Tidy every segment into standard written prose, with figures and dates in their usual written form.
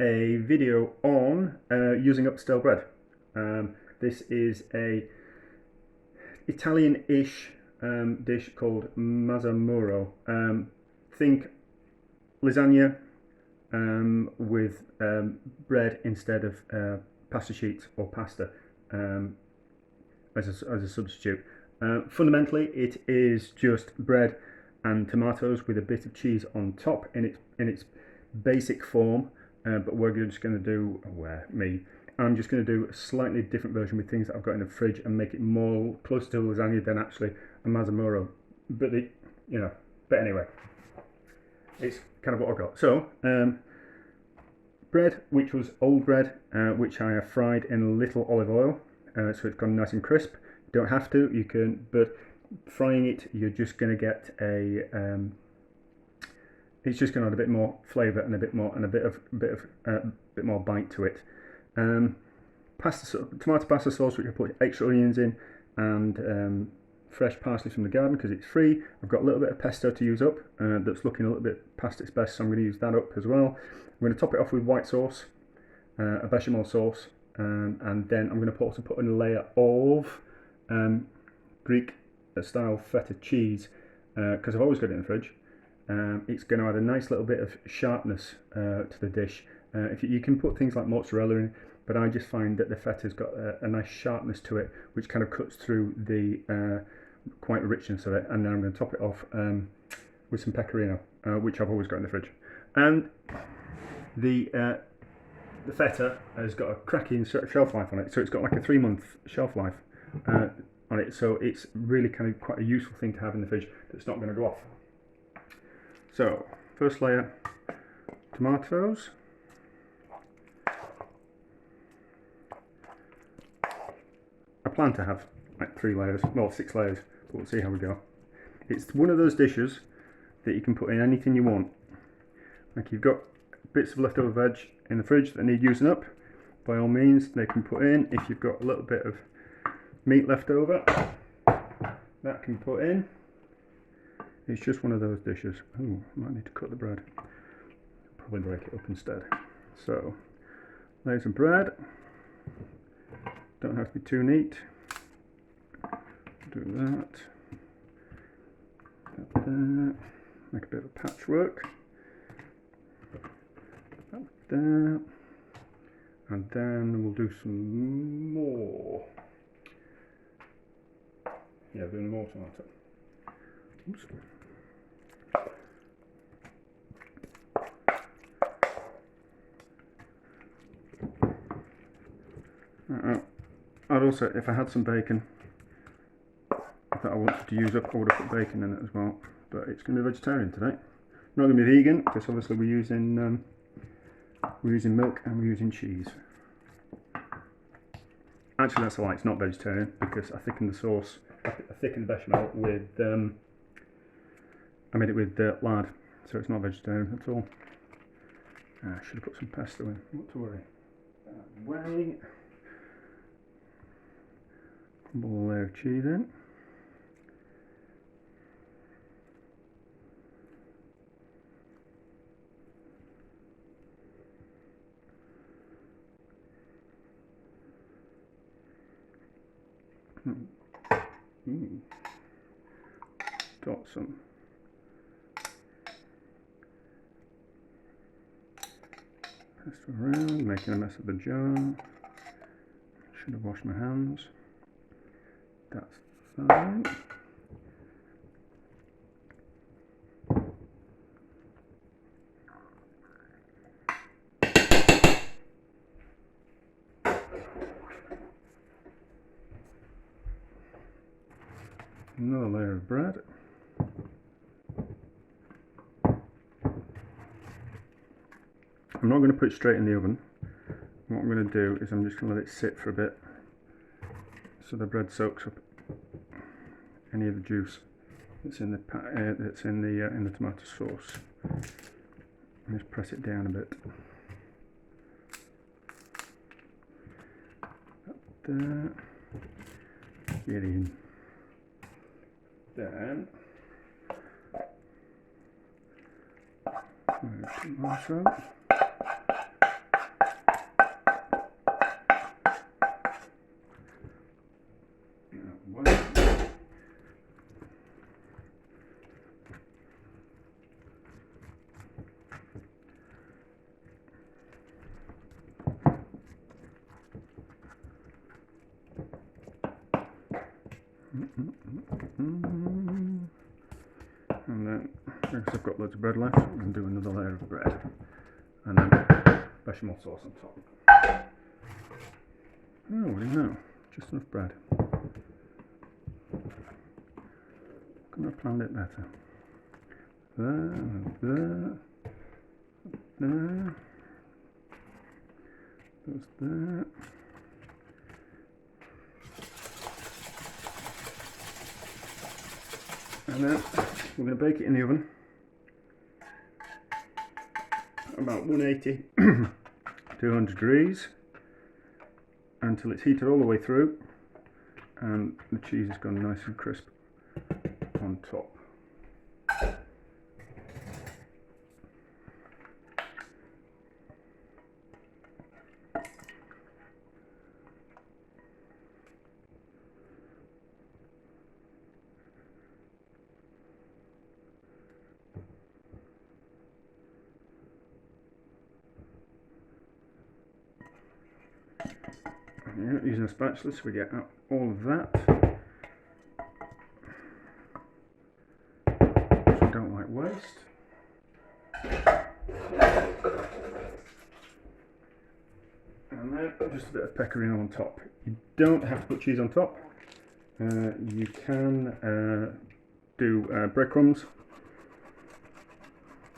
a video on using up stale bread. This is a Italian-ish dish called Mazzamurru. Think lasagna with bread instead of pasta sheets or pasta as a substitute. Fundamentally, it is just bread and tomatoes with a bit of cheese on top in its basic form. But we're just going to do, I'm just going to do a slightly different version with things that I've got in the fridge and make it more close to lasagna than actually a Mazzamurru. But anyway, it's kind of what I've got. So bread, which was old bread, which I have fried in a little olive oil, so it's gone nice and crisp. You don't have to, you can, but frying it, you're just going to get it's just going to add a bit more flavour and a bit more bite to it. Tomato pasta sauce, which I put extra onions in, and fresh parsley from the garden because it's free. I've got a little bit of pesto to use up that's looking a little bit past its best, so I'm going to use that up as well. I'm going to top it off with white sauce, a bechamel sauce, and then I'm going to also put in a layer of Greek style feta cheese because I've always got it in the fridge. It's going to add a nice little bit of sharpness to the dish. If you can put things like mozzarella in, but I just find that the feta's got a nice sharpness to it, which kind of cuts through the quite richness of it. And then I'm going to top it off with some pecorino, which I've always got in the fridge. And the feta has got a cracking shelf life on it, so it's got like a 3-month shelf life on it. So it's really kind of quite a useful thing to have in the fridge that's not going to go off. So, first layer, tomatoes. I plan to have like 3 layers, well 6 layers, but we'll see how we go. It's one of those dishes that you can put in anything you want. Like you've got bits of leftover veg in the fridge that need using up, by all means they can put in. If you've got a little bit of meat left over, that can put in. It's just one of those dishes. Oh, I might need to cut the bread. Probably break it up instead. So, layers of bread. Don't have to be too neat. Do that. That there. Make a bit of a patchwork. That there. And then we'll do some more. Yeah, doing more tomato. Oops. I'd also, if I had some bacon that I wanted to use up, I would have put bacon in it as well. But it's going to be vegetarian today. Not going to be vegan because obviously we're using milk and we're using cheese. Actually, that's a lie. It's not vegetarian because I thickened the sauce. I thickened the bechamel with. I made it with lard, so it's not vegetarian at all. I should have put some pesto in. Not to worry. Way. Crumble a layer of cheese in. Got some pesto around, making a mess of the jar. Should have washed my hands. That's fine. Another layer of bread. I'm not going to put it straight in the oven. What I'm going to do is I'm just going to let it sit for a bit so the bread soaks up any of the juice that's in the tomato sauce. And just press it down a bit. There. Get in. Then tomato. Because I've got loads of bread left, I'm going to do another layer of bread. And then bechamel sauce on top. Oh, what do you know? Just enough bread. Couldn't have planned it better. There. That's there. And then we're going to bake it in the oven about 180 200 degrees until it's heated all the way through and the cheese has gone nice and crisp on top. Yeah, using a spatula so we get out all of that, which we don't like waste. And then just a bit of pecorino on top. You don't have to put cheese on top. You can do breadcrumbs,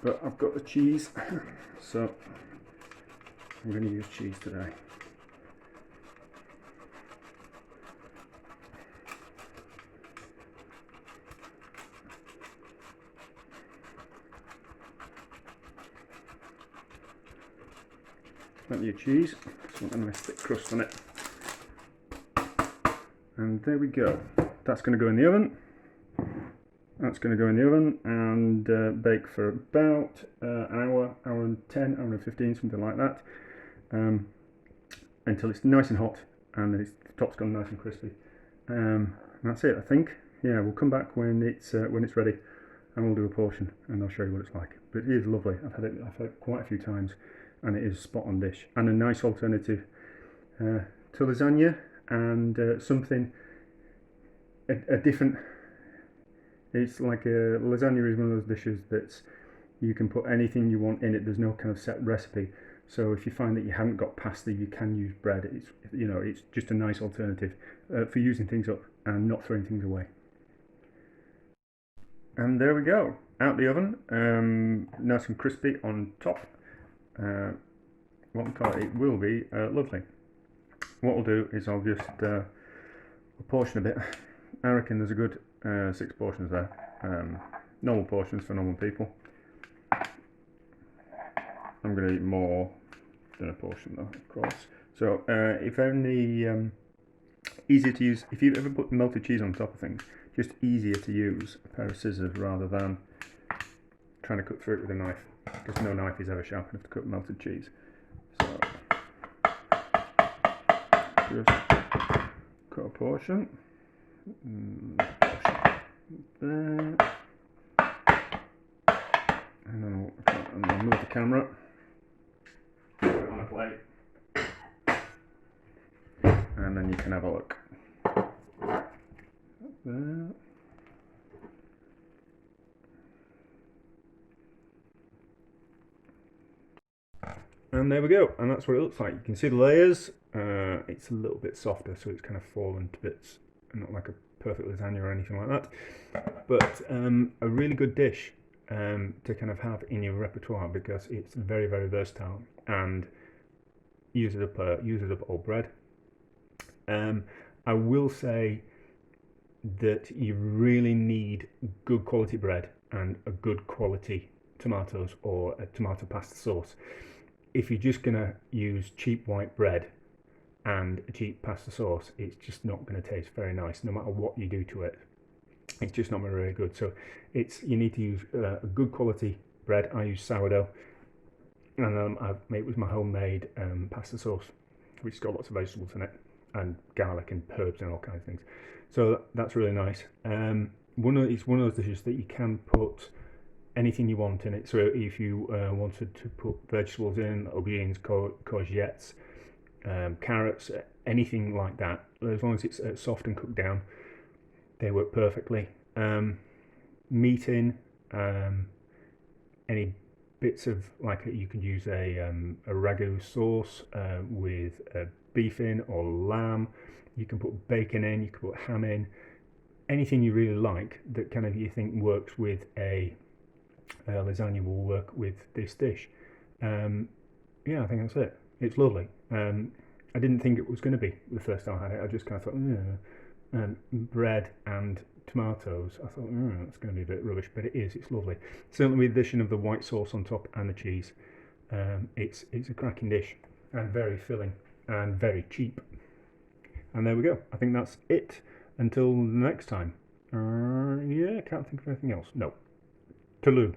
but I've got the cheese, so I'm going to use cheese today. Plenty of cheese, just want a nice thick crust on it. And there we go. That's going to go in the oven. That's going to go in the oven and bake for about an hour, hour and 10, hour and 15, something like that, until it's nice and hot and the top's gone nice and crispy. That's it, I think. Yeah, we'll come back when it's ready, and we'll do a portion, and I'll show you what it's like. But it is lovely. I've had it quite a few times, and it is a spot on dish and a nice alternative to lasagna, and something a different. It's like a lasagna is one of those dishes that you can put anything you want in it. There's no kind of set recipe. So if you find that you haven't got pasta, you can use bread. It's just a nice alternative for using things up and not throwing things away. And there we go, out the oven, nice and crispy on top. What we call it will be lovely. What I'll do is I'll just portion a bit. I reckon there's a good 6 portions there, normal portions for normal people. I'm going to eat more than a portion though, of course. So if only easier to use, if you've ever put melted cheese on top of things, just easier to use a pair of scissors rather than trying to cut through it with a knife, because no knife is ever sharp enough to cut melted cheese. So just cut a portion. There. And then I'll move the camera, put it on a plate, and then you can have a look. There. And there we go, and that's what it looks like. You can see the layers. It's a little bit softer, so it's kind of fallen to bits, not like a perfect lasagna or anything like that, but a really good dish to kind of have in your repertoire, because it's very, very versatile and uses up old bread. I will say that you really need good quality bread and a good quality tomatoes or a tomato pasta sauce. If you're just going to use cheap white bread and a cheap pasta sauce, it's just not going to taste very nice, no matter what you do to it. It's just not very good. So you need to use a good quality bread. I use sourdough, and I've made it with my homemade pasta sauce, which has got lots of vegetables in it, and garlic and herbs and all kinds of things. So that's really nice. It's one of those dishes that you can put anything you want in it. So if you wanted to put vegetables in, aubergines, courgettes, carrots, anything like that, as long as it's soft and cooked down, they work perfectly. Meat in, any bits of, like, you could use a ragu sauce with beef in, or lamb. You can put bacon in, you can put ham in, anything you really like that kind of you think works with a lasagna will work with this dish. Yeah, I think that's it. It's lovely. I didn't think it was going to be the first time I had it. I just kind of thought, bread and tomatoes. I thought, that's going to be a bit rubbish, but it is. It's lovely. Certainly with the addition of the white sauce on top and the cheese, it's a cracking dish and very filling and very cheap. And there we go. I think that's it. Until next time. Yeah, can't think of anything else. No. Toodaloo.